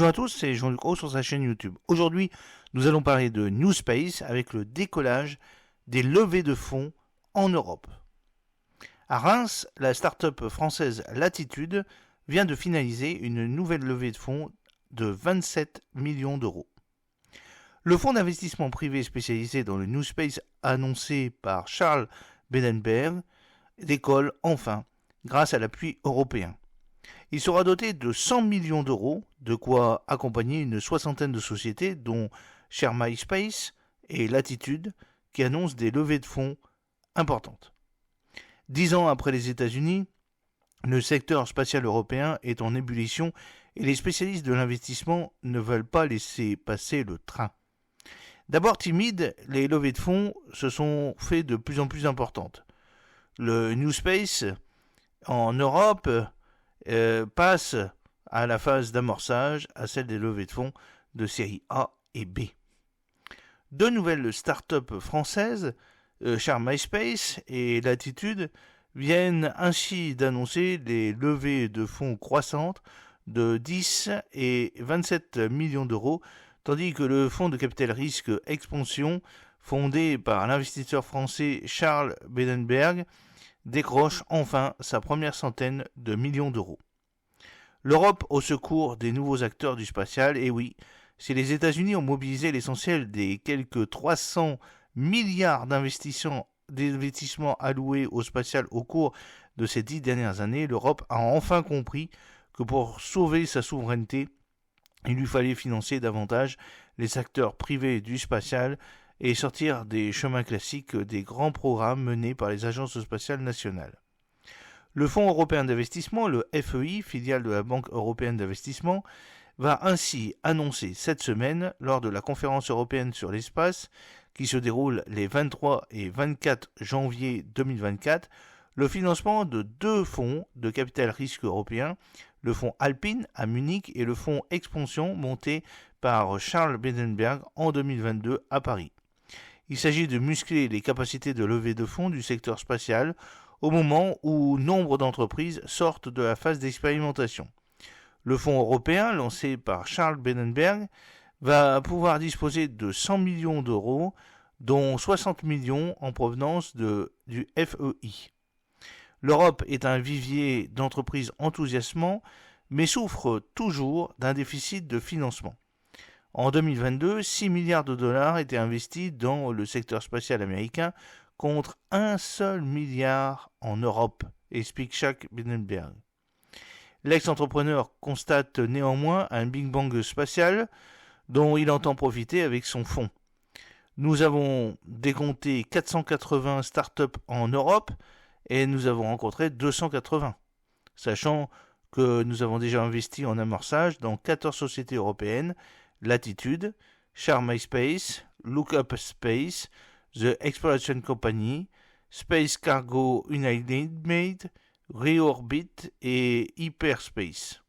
Bonjour à tous, c'est Jean-Luc Roux sur sa chaîne YouTube. Aujourd'hui, nous allons parler de New Space avec le décollage des levées de fonds en Europe. À Reims, la start-up française Latitude vient de finaliser une nouvelle levée de fonds de 27 millions d'euros. Le fonds d'investissement privé spécialisé dans le New Space annoncé par Charles Bedenberg décolle enfin grâce à l'appui européen. Il sera doté de 100 millions d'euros, de quoi accompagner une soixantaine de sociétés, dont Share My Space et Latitude, qui annoncent des levées de fonds importantes. 10 ans après les États-Unis, le secteur spatial européen est en ébullition et les spécialistes de l'investissement ne veulent pas laisser passer le train. D'abord timides, les levées de fonds se sont fait de plus en plus importantes. Le New Space en Europe passe à la phase d'amorçage, à celle des levées de fonds de série A et B. Deux nouvelles start-up françaises, Share My Space et Latitude, viennent ainsi d'annoncer des levées de fonds croissantes de 10 et 27 millions d'euros, tandis que le fonds de capital risque Expansion, fondé par l'investisseur français Charles Bedenberg, décroche enfin sa première centaine de millions d'euros. L'Europe au secours des nouveaux acteurs du spatial, et oui, si les États-Unis ont mobilisé l'essentiel des quelques 300 milliards d'investissements alloués au spatial au cours de ces 10 dernières années, l'Europe a enfin compris que pour sauver sa souveraineté, il lui fallait financer davantage les acteurs privés du spatial et sortir des chemins classiques des grands programmes menés par les agences spatiales nationales. Le Fonds européen d'investissement, le FEI, filiale de la Banque européenne d'investissement, va ainsi annoncer cette semaine, lors de la conférence européenne sur l'espace, qui se déroule les 23 et 24 janvier 2024, le financement de deux fonds de capital risque européen, le fonds Alpine à Munich et le fonds Expansion monté par Charles Bedenberg en 2022 à Paris. Il s'agit de muscler les capacités de levée de fonds du secteur spatial au moment où nombre d'entreprises sortent de la phase d'expérimentation. Le fonds européen, lancé par Charles Bedenberg, va pouvoir disposer de 100 millions d'euros, dont 60 millions en provenance du FEI. L'Europe est un vivier d'entreprises enthousiasmant, mais souffre toujours d'un déficit de financement. En 2022, 6 milliards de dollars étaient investis dans le secteur spatial américain contre 1 seul milliard en Europe, explique Charles Bedenberg. L'ex-entrepreneur constate néanmoins un Big Bang spatial dont il entend profiter avec son fonds. Nous avons décompté 480 startups en Europe et nous avons rencontré 280, sachant que nous avons déjà investi en amorçage dans 14 sociétés européennes, Latitude, Share My Space, Lookup Space, The Exploration Company, Space Cargo United, Reorbit et Hyperspace.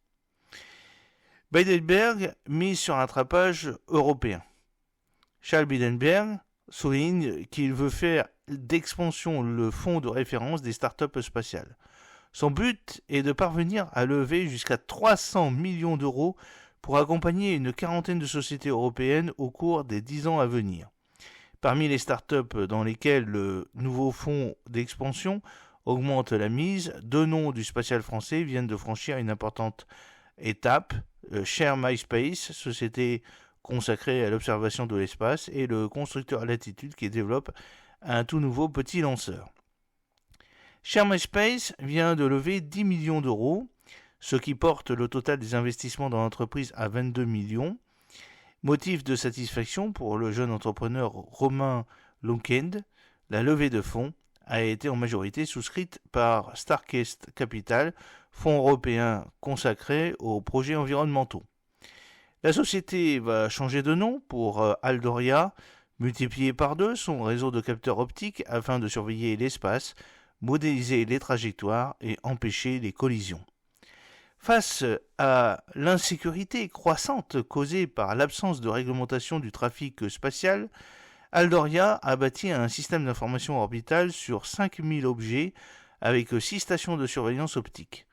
Bedenberg mise sur un rattrapage européen. Charles Bedenberg souligne qu'il veut faire d'Expansion le fonds de référence des startups spatiales. Son but est de parvenir à lever jusqu'à 300 millions d'euros pour accompagner une quarantaine de sociétés européennes au cours des 10 ans à venir. Parmi les startups dans lesquelles le nouveau fonds d'expansion augmente la mise, deux noms du spatial français viennent de franchir une importante étape, Share My Space, société consacrée à l'observation de l'espace, et le constructeur Latitude qui développe un tout nouveau petit lanceur. Share My Space vient de lever 10 millions d'euros, ce qui porte le total des investissements dans l'entreprise à 22 millions. Motif de satisfaction pour le jeune entrepreneur Romain Lonkend, la levée de fonds a été en majorité souscrite par Starcast Capital, fonds européen consacré aux projets environnementaux. La société va changer de nom pour Aldoria, multiplier par 2 son réseau de capteurs optiques afin de surveiller l'espace, modéliser les trajectoires et empêcher les collisions. Face à l'insécurité croissante causée par l'absence de réglementation du trafic spatial, Aldoria a bâti un système d'information orbitale sur 5000 objets avec 6 stations de surveillance optique.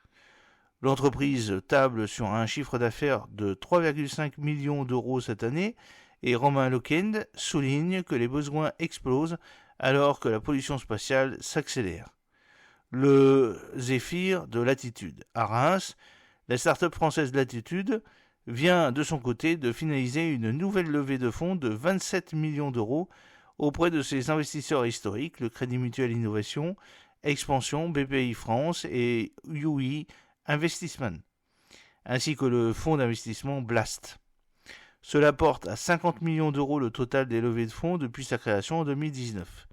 L'entreprise table sur un chiffre d'affaires de 3,5 millions d'euros cette année et Romain Loquend souligne que les besoins explosent alors que la pollution spatiale s'accélère. Le Zéphyr de Latitude. À Reims, la start-up française Latitude vient de son côté de finaliser une nouvelle levée de fonds de 27 millions d'euros auprès de ses investisseurs historiques, le Crédit Mutuel Innovation, Expansion, BPI France et UI Investissement, ainsi que le fonds d'investissement Blast. Cela porte à 50 millions d'euros le total des levées de fonds depuis sa création en 2019.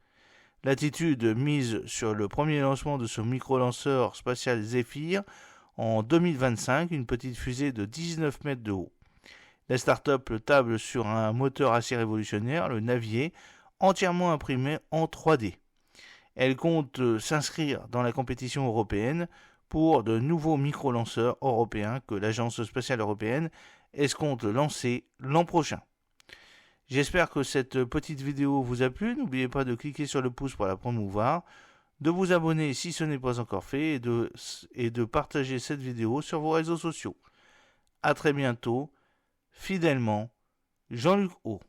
Latitude mise sur le premier lancement de son micro-lanceur spatial Zéphyr en 2025, une petite fusée de 19 mètres de haut. La start-up table sur un moteur assez révolutionnaire, le Navier, entièrement imprimé en 3D. Elle compte s'inscrire dans la compétition européenne pour de nouveaux micro-lanceurs européens que l'Agence spatiale européenne escompte lancer l'an prochain. J'espère que cette petite vidéo vous a plu. N'oubliez pas de cliquer sur le pouce pour la promouvoir, de vous abonner si ce n'est pas encore fait et de partager cette vidéo sur vos réseaux sociaux. A très bientôt, fidèlement, Jean-Luc Haut.